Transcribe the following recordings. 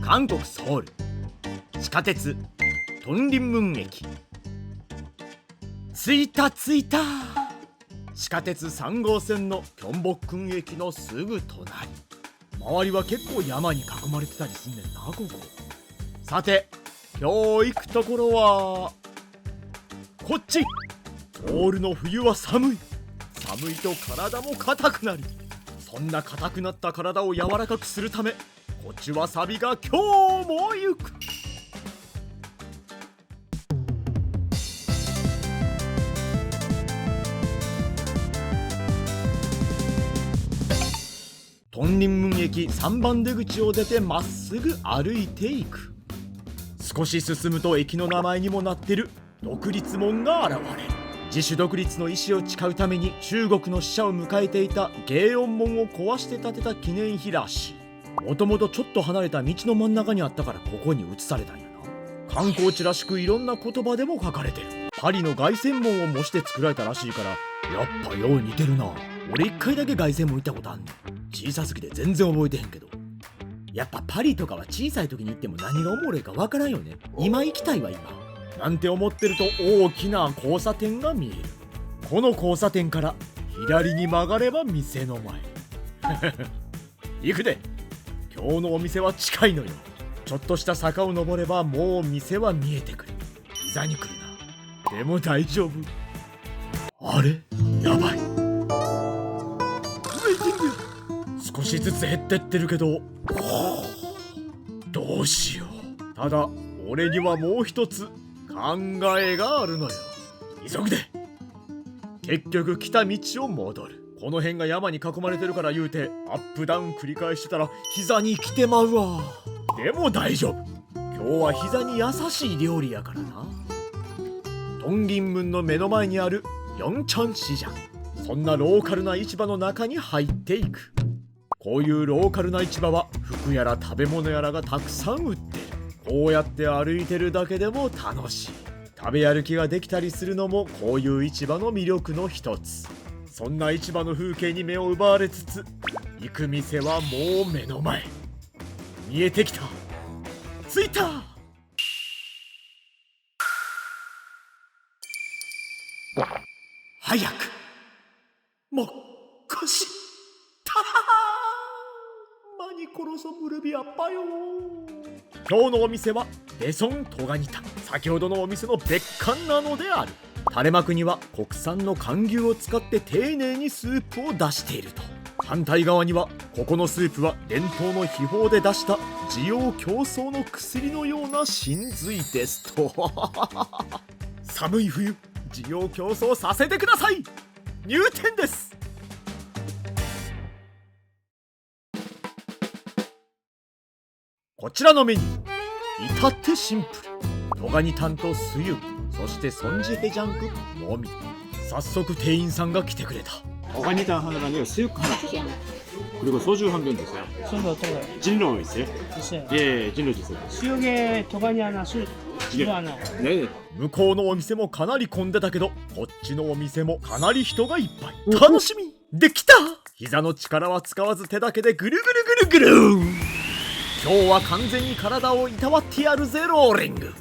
韓国ソウル地下鉄トンリンムン駅。着いた地下鉄3号線のキョンボックン駅のすぐ隣。周りは結構山に囲まれてたりすんねんなここ。さて今日行くところはこっち。ソウルの冬は寒いと体も硬くなり、そんな硬くなった体を柔らかくするためこっちはサビが今日も行く。トンリンムン駅3番出口を出てまっすぐ歩いていく。少し進むと駅の名前にもなってる独立門が現れる。自主独立の意思を誓うために中国の使者を迎えていた芸音門を壊して建てた記念碑らしい。もともとちょっと離れた道の真ん中にあったからここに移されたんやな。観光地らしくいろんな言葉でも書かれてる。パリの凱旋門を模して作られたらしいから、やっぱよう似てるな。俺1回だけ凱旋門行ったことあんねん。小さすぎて全然覚えてへんけど、やっぱパリとかは小さい時に行っても何がおもろいかわからんよね。今行きたいわ今なんて思ってると大きな交差点が見える。この交差点から左に曲がれば店の前行くで。今日のお店は近いのよ。ちょっとした坂を登ればもう店は見えてくる。膝に来るな。でも大丈夫。あれやばい、ウェイティング少しずつ減ってってるけど、どうしよう。ただ俺にはもう一つ考えがあるのよ。急ぐで。結局来た道を戻る。この辺が山に囲まれてるから言うてアップダウン繰り返してたら膝に来てまうわ。でも大丈夫。今日は膝に優しい料理やからな。トンギンムンの目の前にあるヨンチョン市場。そんなローカルな市場の中に入っていく。こういうローカルな市場は服やら食べ物やらがたくさん売ってる。こうやって歩いてるだけでも楽しい。食べ歩きができたりするのもこういう市場の魅力の一つ。そんな市場の風景に目を奪われつつ、行く店はもう目の前。見えてきた。着いた。早くもっこし。マニコロソブルビアッパよ。今日のお店はデソントガニタン。先ほどのお店の別館なのである。垂れ幕には国産の寒牛を使って丁寧にスープを出していると。反対側にはここのスープは伝統の秘宝で出した滋養強壮の薬のような神髄ですと。寒い冬滋養強壮させてください。入店です。こちらのメニュー至ってシンプル。トガニタンとスユ、そしてソンジヘジャンクのみ。早速店員さんが来てくれた。어간이당 하나가 아니라 수육 하나 주세요. 그리고 소주 한 병 주세요. 소주 어떤 거요? 진로 있어요? 있어요. 예, 진로 주세요. 수육에 도가니 하나, 진로 하나. 네. 向こうのお店もかなり混んでたけど、こっちのお店もかなり人がいっぱい。楽しみできた。膝の力は使わず手だけでぐるぐるぐるぐる。今日は完全に体をいたわってやるぜローリング。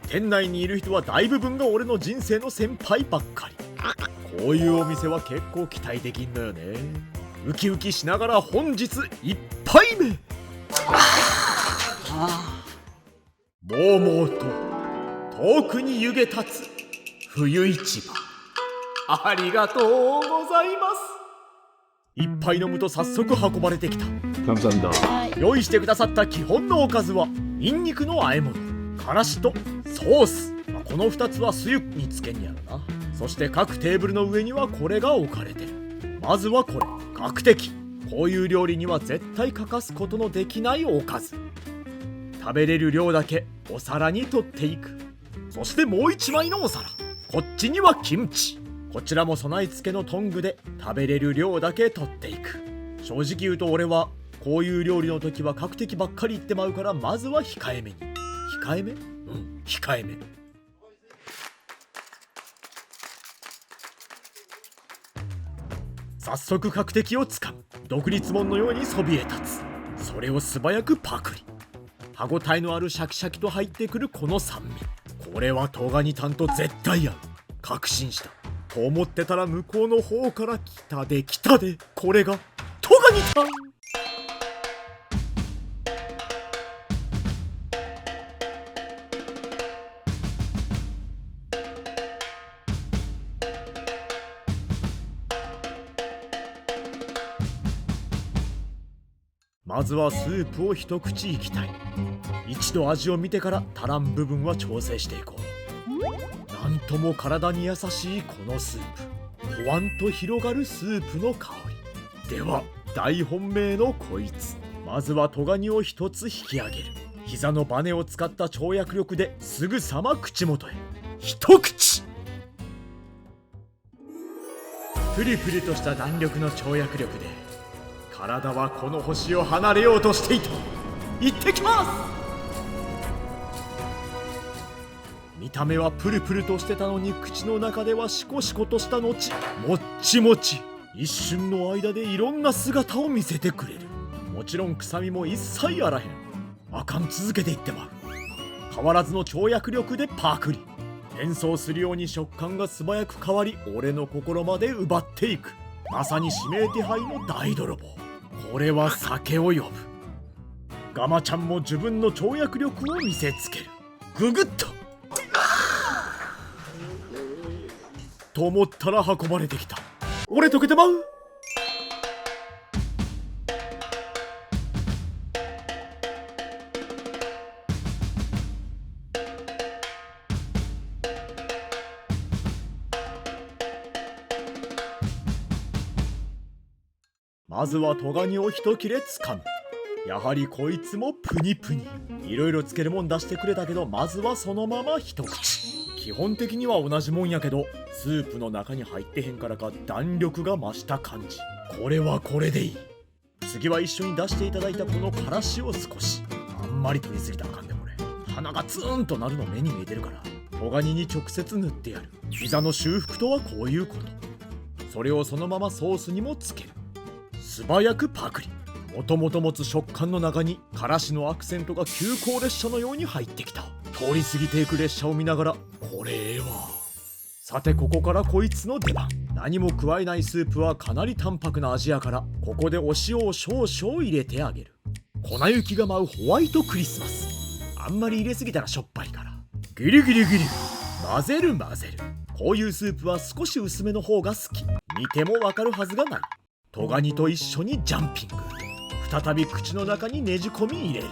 店内にいる人は大部分が俺の人生の先輩ばっかり。こういうお店は結構期待できんのよね。ウキウキしながら本日1杯目。もうもうと遠くに湯気立つ冬市場。ありがとうございます。一杯飲むと早速運ばれてきた。 감사합니다. 用意してくださった基本のおかずはニンニクの和え物、からしとソース。この2つはスユにつけんやろな。そして各テーブルの上にはこれが置かれてる。まずはこれ、角的。こういう料理には絶対欠かすことのできないおかず。食べれる量だけお皿に取っていく。そしてもう一枚のお皿、こっちにはキムチ。こちらも備え付けのトングで食べれる量だけ取っていく。正直言うと俺はこういう料理の時は角的ばっかり言ってまうから、まずは控えめに。控えめ？控えめ。早速角的をつかむ。独立門のようにそびえ立つ。それを素早くパクリ。歯ごたえのあるシャキシャキと入ってくるこの酸味、これはトガニタンと絶対合う。確信したと思ってたら、向こうの方から来たでこれがトガニタン。まずはスープを一口いきたい。一度味を見てから足らん部分は調整していこう。なんとも体に優しいこのスープ、ほわんと広がるスープの香りでは、大本命のこいつ、まずはトガニを一つ引き上げる。膝のバネを使った跳躍力ですぐさま口元へ一口。プリプリとした弾力の跳躍力で体はこの星を離れようとしていた。行ってきます。見た目はプルプルとしてたのに、口の中ではシコシコとした後もっちもち。一瞬の間でいろんな姿を見せてくれる。もちろん臭みも一切あらへん。あかん、続けていってまう。変わらずの跳躍力でパクリ。変装するように食感が素早く変わり、俺の心まで奪っていく。まさに指名手配の大泥棒。これは酒を呼ぶ。ガマちゃんも自分の跳躍力を見せつける。ググッとと思ったら運ばれてきた。俺溶けてまう。まずはトガニを一切れつかむ。やはりこいつもプニプニ。いろいろつけるもん出してくれたけど、まずはそのまま一口。基本的には同じもんやけど、スープの中に入ってへんからか弾力が増した感じ。これはこれでいい。次は一緒に出していただいたこのからしを少し。あんまり取りすぎたらあかんでこれ。鼻がツーンとなるの目に見えてるから、トガニに直接塗ってやる。膝の修復とはこういうこと。それをそのままソースにもつける。素早くパクリ。もともと持つ食感の中にからしのアクセントが急行列車のように入ってきた。通り過ぎていく列車を見ながら、これええわ。さてここからこいつの出番。何も加えないスープはかなり淡白な味やから、ここでお塩を少々入れてあげる。粉雪が舞うホワイトクリスマス。あんまり入れすぎたらしょっぱいから、ギリギリギリ混ぜる。こういうスープは少し薄めの方が好き。見てもわかるはずがない。トガニと一緒にジャンピング。再び口の中にねじ込み入れる。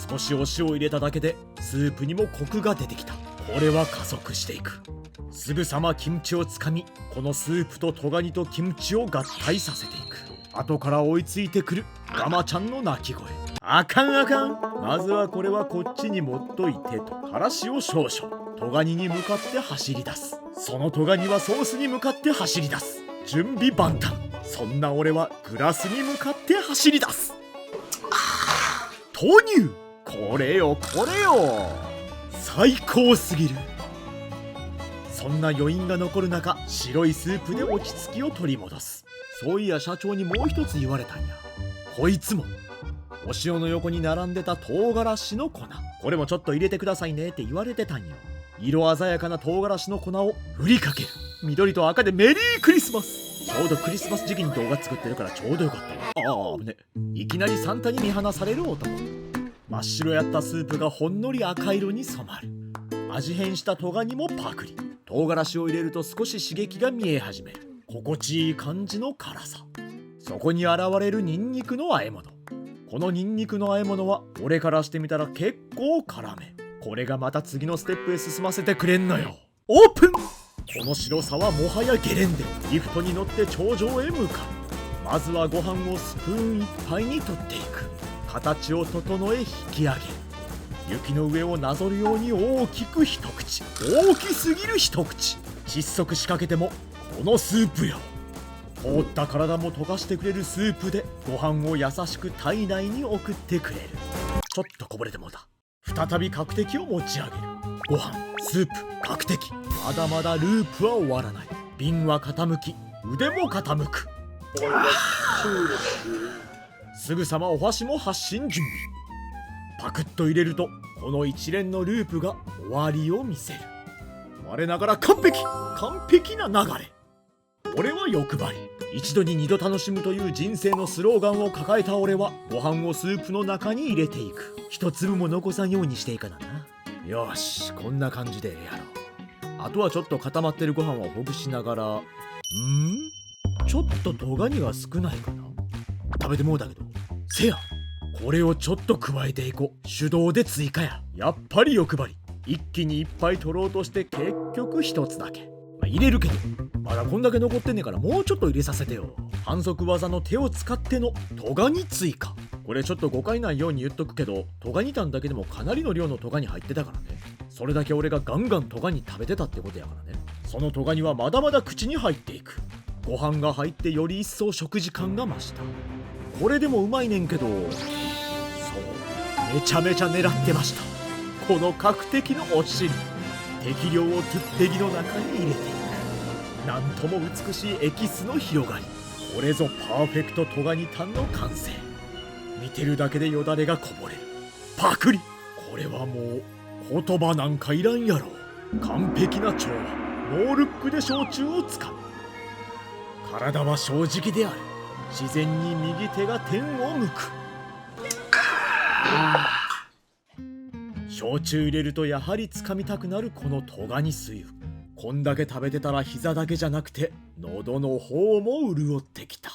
少しお塩を入れただけでスープにもコクが出てきた。これは加速していく。すぐさまキムチをつかみ、このスープとトガニとキムチを合体させていく。後から追いついてくるガマちゃんの鳴き声。あかんあかん。まずはこれはこっちに持っといてと、からしを少々。トガニに向かって走り出す。そのトガニはソースに向かって走り出す。準備万端。そんな俺はグラスに向かって走り出す。投入。これよ最高すぎる。そんな余韻が残る中、白いスープで落ち着きを取り戻す。そういや社長にもう一つ言われたんや。こいつもお塩の横に並んでた唐辛子の粉、これもちょっと入れてくださいねって言われてたんよ。色鮮やかな唐辛子の粉を振りかける。緑と赤でメリークリスマス。ちょうどクリスマス時期に動画作ってるからちょうどよかったわ。危ね。いきなりサンタに見放される男。真っ白やったスープがほんのり赤色に染まる。味変したトガニもパクリ。唐辛子を入れると少し刺激が見え始める。心地いい感じの辛さ。そこに現れるニンニクの和え物。このニンニクの和え物は俺からしてみたら結構辛め。これがまた次のステップへ進ませてくれんのよ。オープン。この白さはもはやゲレンデ。リフトに乗って頂上へ向かう。まずはご飯をスプーンいっぱいに取っていく。形を整え引き上げる。雪の上をなぞるように大きく一口。大きすぎる一口。窒息しかけてもこのスープよ。凍った体も溶かしてくれるスープでご飯を優しく体内に送ってくれる。ちょっとこぼれてもうた。再び角的を持ち上げる。ご飯、スープ、角的。まだまだループは終わらない。瓶は傾き、腕も傾く。すぐさまお箸も発進準備。パクッと入れるとこの一連のループが終わりを見せる。我ながら完璧な流れ。俺は欲張り、一度に二度楽しむという人生のスローガンを抱えた俺はご飯をスープの中に入れていく。一粒も残さんようにしていかなな。よし、こんな感じでやろう。あとはちょっと固まってるご飯をほぐしながら、ちょっとトガニが少ないかな。食べてもうだけど、せや、これをちょっと加えていこう。手動で追加や。やっぱり欲張り、一気にいっぱい取ろうとして結局一つだけ。入れるけどまだこんだけ残ってんねんから、もうちょっと入れさせてよ。反則技の手を使ってのトガニ追加。これちょっと誤解ないように言っとくけど、トガニタンだけでもかなりの量のトガニ入ってたからね。それだけ俺がガンガントガニ食べてたってことやからね。そのトガニはまだまだ口に入っていく。ご飯が入ってより一層食事感が増した。これでもうまいねんけど、そう、めちゃめちゃ狙ってました。この角的のお尻、適量をトゥッペギの中に入れていく。なんとも美しいエキスの広がり。これぞパーフェクトトガニタンの完成。見てるだけでよだれがこぼれる。パクリ。これはもう言葉なんかいらんやろ。完璧な調和、ノールックで焼酎をつかむ。体は正直である。自然に右手が天を向く。焼酎入れるとやはりつかみたくなるこのトガニ水。こんだけ食べてたら膝だけじゃなくて喉の方も潤ってきた。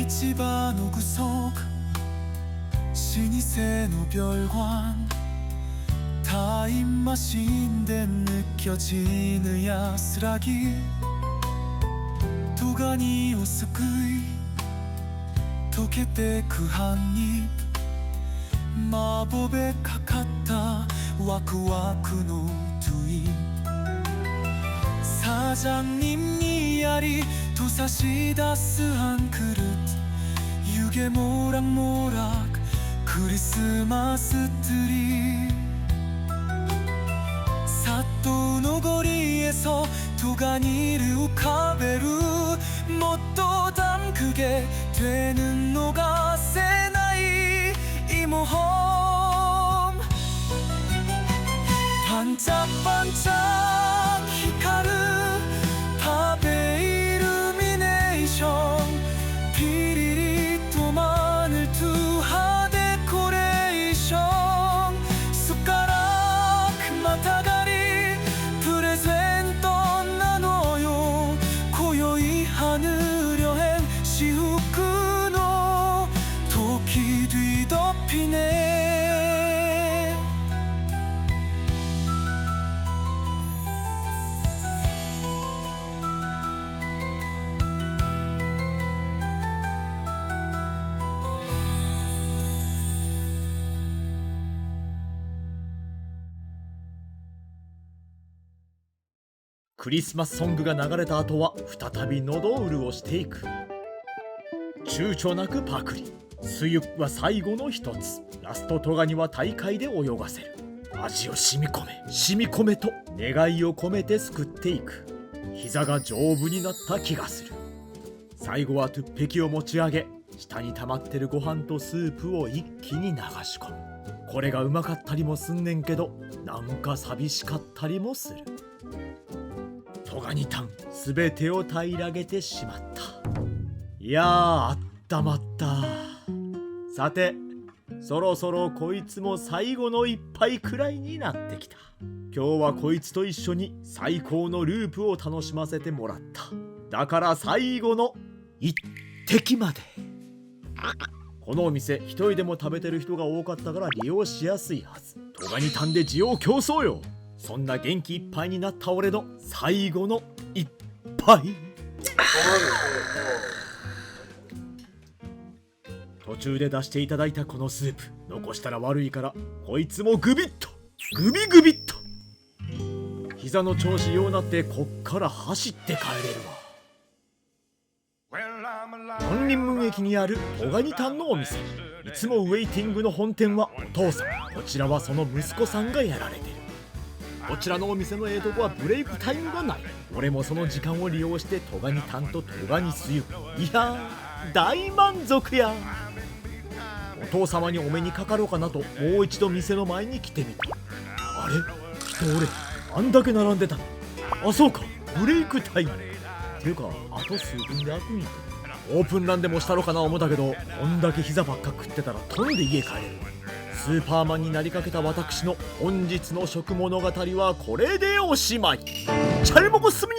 市場の具足老舗の별관 타임머신대 느껴지는 야스라기 도가니 오스쿠이溶けてく한입 마법에 가깝다 와크와크の두이 사장님 이야리 도사시다스 한 그릇 유개 모락모락 크리스마스 트리 사또の 거리에서 도가니를 우카베루 뭣도 담그게 되는 노가 세나이 이 모험 반짝반짝 히카르 밥의 이루미네이션 피리리 또 마늘 투하 데코레이션 숟가락 마타가리 프레젠토 나눠요 고요히 하늘여 행 시후쿠노 도끼 뒤덮이네クリスマスソングが流れた後は再び喉を潤していく。躊躇なくパクリ。スユッは最後の一つ。ラストトガニは大会で泳がせる。味を染み込めと願いを込めてすくっていく。膝が丈夫になった気がする。最後はトゥッペキを持ち上げ、下に溜まってるご飯とスープを一気に流し込む。これがうまかったりもすんねんけど、なんか寂しかったりもする。トガニタンすべてを平らげてしまった。いやー、あったまった。さて、そろそろこいつも最後の一杯くらいになってきた。今日はこいつと一緒に最高のループを楽しませてもらった。だから最後の一滴まで。このお店一人でも食べてる人が多かったから利用しやすいはず。トガニタンで需要競争よ。そんな元気いっぱいになった俺の最後の一杯。途中で出していただいたこのスープ残したら悪いからこいつもグビッとグビグビッと。膝の調子ようなってこっから走って帰れるわ。東林門駅にあるトガニタンのお店。いつもウェイティングの本店はお父さん、こちらはその息子さんがやられてる。こちらのお店のええとこはブレイクタイムがない。俺もその時間を利用してトガニタンとトガニスユ、いやー大満足や。お父様にお目にかかろうかなともう一度店の前に来てみた。あれ、人俺あんだけ並んでたの。あ、そうか、ブレイクタイムっていうかあと数分で開くんや。オープンランでもしたろかな思ったけど、こんだけ膝ばっか食ってたら飛んで家帰れる。スーパーマンになりかけた私の本日の食物語はこれでおしまい。チャルモコすみ